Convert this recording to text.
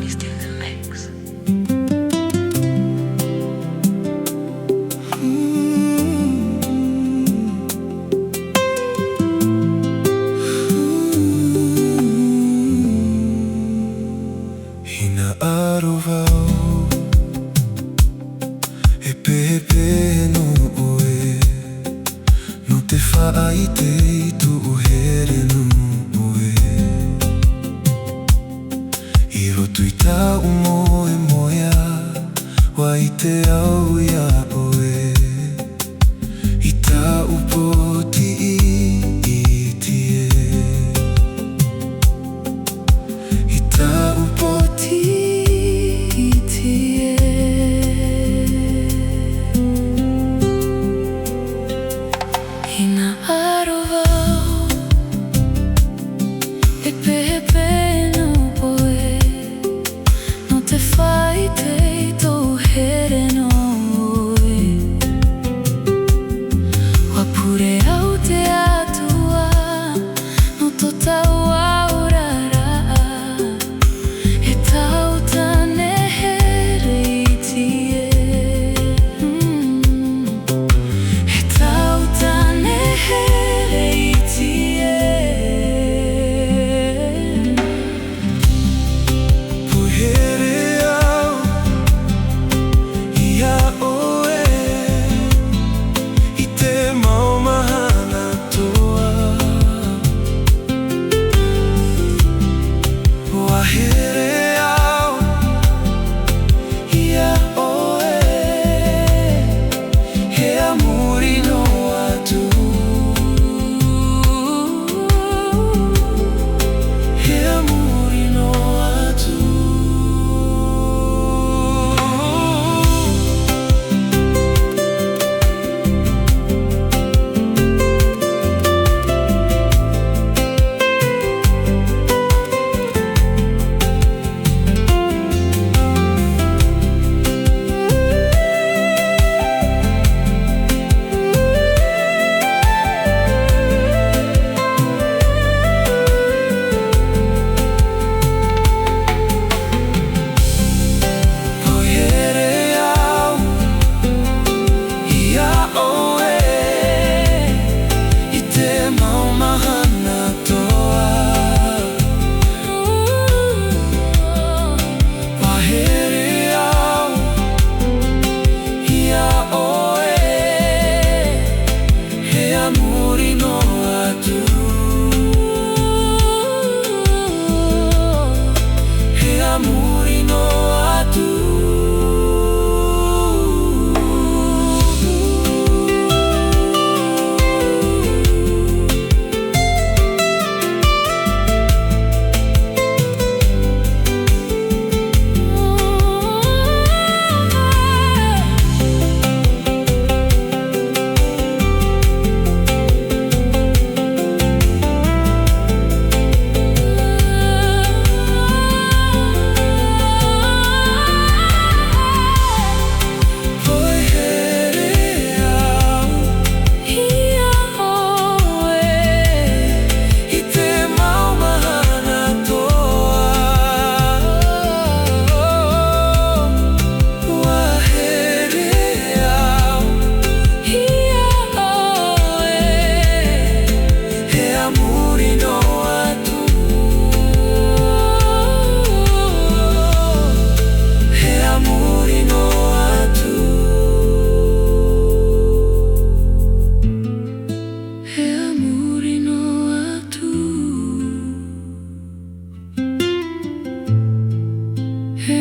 Lantagoniste in the mix. Hinaaraw e pepe no oe no te whaaitei tu uhere no oe I roto I tā Moemoea wa I te au ia oe I tā upoti I tie I tā upoti I tie Hinaaraw e pepe no oe no te whaitei tō here no oe Wa pure au te atua no tō tau aurara E tau tane here I tie E tau tane here I tie Puhere au ia oe I te maumahana toa Wahere au ia oe He amuri no atu He amuri no atu Puhere au ia oe I te maumahana toa Wahere au ia oe He amuri no atu He amuri no atu He